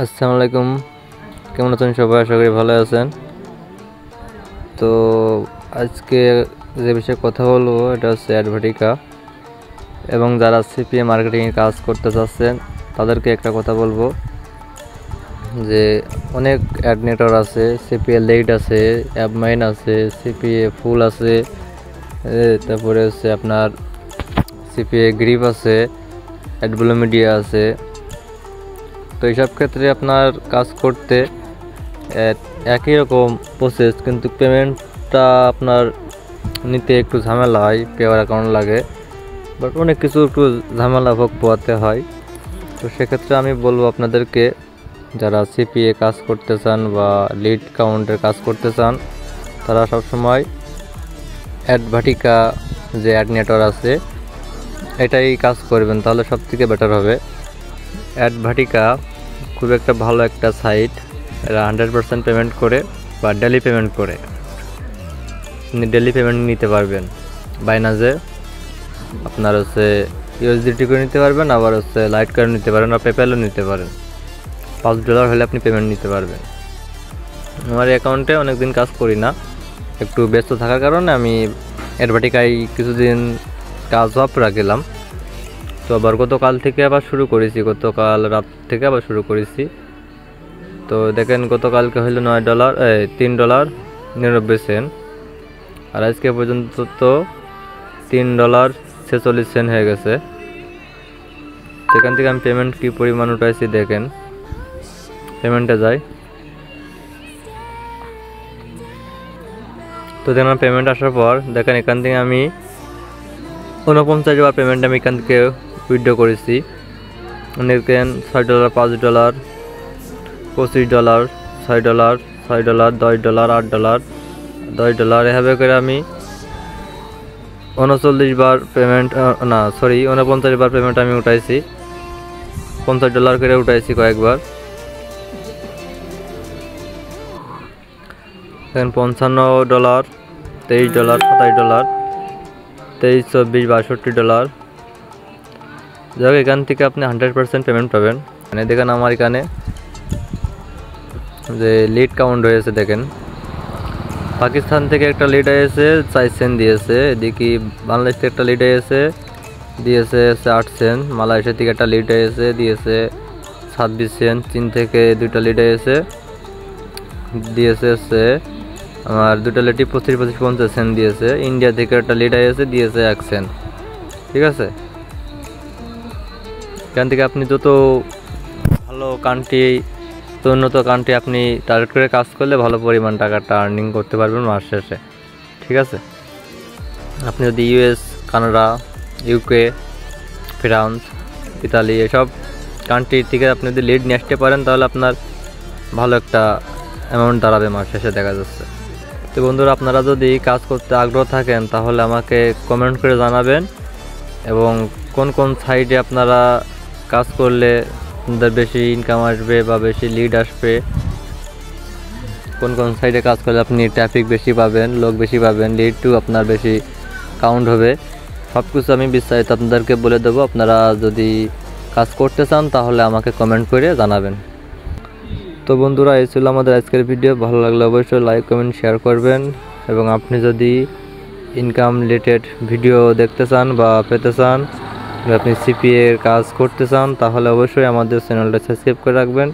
আসসালামু আলাইকুম। কেমন আছেন সবাই? আশা করি ভালো আছেন। তো আজকে যে বিষয়ে কথা বলবো এটা হচ্ছে অ্যাডভাটিকা, এবং যারা সিপিএ মার্কেটিংয়ে কাজ করতে চাচ্ছেন তাদেরকে একটা কথা বলবো যে অনেক অ্যাড নেটওয়ার্ক আছে, সিপিএ লিড আছে, অ্যাপমাইন আছে, সিপিএ ফুল আছে, তারপরে হচ্ছে আপনার সিপিএ গ্রিপ আছে, অ্যাডব্লু মিডিয়া আছে। তো এইসব ক্ষেত্রে আপনার কাজ করতে একই রকম প্রসেস, কিন্তু পেমেন্টটা আপনার নিতে একটু ঝামেলা হয়, পেওয়ার অ্যাকাউন্ট লাগে, বাট অনেক কিছু একটু ঝামেলা ভোগ পোয়াতে হয়। তো সেক্ষেত্রে আমি বলবো আপনাদেরকে, যারা সিপিএ কাজ করতে চান বা লিড কাউন্টের কাজ করতে চান তারা সবসময় অ্যাডভাটিকা যে অ্যাড নেটওয়ার্ক আছে এটাই কাজ করবেন, তাহলে সবথেকে বেটার হবে। অ্যাডভাটিকা খুব একটা ভালো একটা সাইট, এরা 100% পেমেন্ট করে বা ডেলি পেমেন্ট করে, আপনি ডেলি পেমেন্ট নিতে পারবেন। বাইনান্সে আপনার হচ্ছে ইউএসডিটি করে নিতে পারবেন, আবার হচ্ছে লাইট করে নিতে পারেন, আর পেপ্যালও নিতে পারেন। $5 হলে আপনি পেমেন্ট নিতে পারবেন। আমার অ্যাকাউন্টে অনেকদিন কাজ করি না, একটু ব্যস্ত থাকার কারণে আমি অ্যাডভাটিকায় কিছুদিন কাজ অফ রাখলাম। তো আবার গতকাল থেকে আবার শুরু করেছি, গতকাল রাত থেকে আবার শুরু করেছি। তো দেখেন গতকালকে হইলো $9, $3.99, আর আজকে পর্যন্ত তো $3.46 হয়ে গেছে। সেখান থেকে আমি পেমেন্ট কি পরিমাণ উঠাইছি দেখেন, পেমেন্টে যাই। তো দেখেন পেমেন্ট আসার পর দেখেন এখান থেকে আমি 49 বার পেমেন্ট আমি এখান থেকে উইথড্র করেছি। দেখেন $6, $5, $25, $6, $6, $10, $8, $10, এভাবে করে আমি 39 বার পেমেন্ট, 49 বার পেমেন্ট আমি উঠাইছি। $50 করে উঠাইছি কয়েকবার। দেখেন $55, $23, $27, $23, $24, $62। যাই হোক, এখান থেকে আপনি 100% পেমেন্ট পাবেন। মানে দেখেন আমার এখানে যে লিড কাউন্ট হয়েছে, দেখেন পাকিস্তান থেকে একটা লিড হয়েছে 4 সেন্ট দিয়েছে, এদিকে বাংলাদেশ থেকে একটা লিড হয়েছে দিয়েছে 8 সেন্ট, মালয়েশিয়া থেকে একটা লিড হয়েছে দিয়েছে 26 সেন্ট, চীন থেকে দুইটা লিড হয়েছে দিয়েছে হচ্ছে আমার দুটো লিডই 25-50 সেন্ট দিয়েছে, ইন্ডিয়া থেকে একটা লিড হয়েছে দিয়েছে 1 সেন্ট। ঠিক আছে, এখান থেকে আপনি যত ভালো কান্ট্রি, তো উন্নত কান্ট্রি আপনি টার্গেট করে কাজ করলে ভালো পরিমাণ টাকাটা আর্নিং করতে পারবেন মাস শেষে। ঠিক আছে, আপনি যদি US, Canada, UK, France, Italy এসব কান্ট্রি থেকে আপনি যদি লিড নিয়ে আসতে পারেন তাহলে আপনার ভালো একটা অ্যামাউন্ট দাঁড়াবে মাস শেষে দেখা যাচ্ছে। তো বন্ধুরা, আপনারা যদি কাজ করতে আগ্রহ থাকেন তাহলে আমাকে কমেন্ট করে জানাবেন, এবং কোন কোন সাইডে আপনারা কাজ করলে আপনাদের বেশি ইনকাম আসবে বা বেশি লিড আসবে, কোন কোন সাইডে কাজ করলে আপনি ট্রাফিক বেশি পাবেন, লোক বেশি পাবেন, লিডও আপনার বেশি কাউন্ট হবে, সব কিছু আমি বিস্তারিত আপনাদেরকে বলে দেবো। আপনারা যদি কাজ করতে চান তাহলে আমাকে কমেন্ট করে জানাবেন। তো বন্ধুরা, এই ছিল আমাদের আজকের ভিডিও। ভালো লাগলে অবশ্যই লাইক, কমেন্ট, শেয়ার করবেন, এবং আপনি যদি ইনকাম রিলেটেড ভিডিও দেখতে চান বা পেতে চান, আপনি সিপিএ এর কাজ করতে চান তাহলে অবশ্যই আমাদের চ্যানেলটা সাবস্ক্রাইব করে রাখবেন।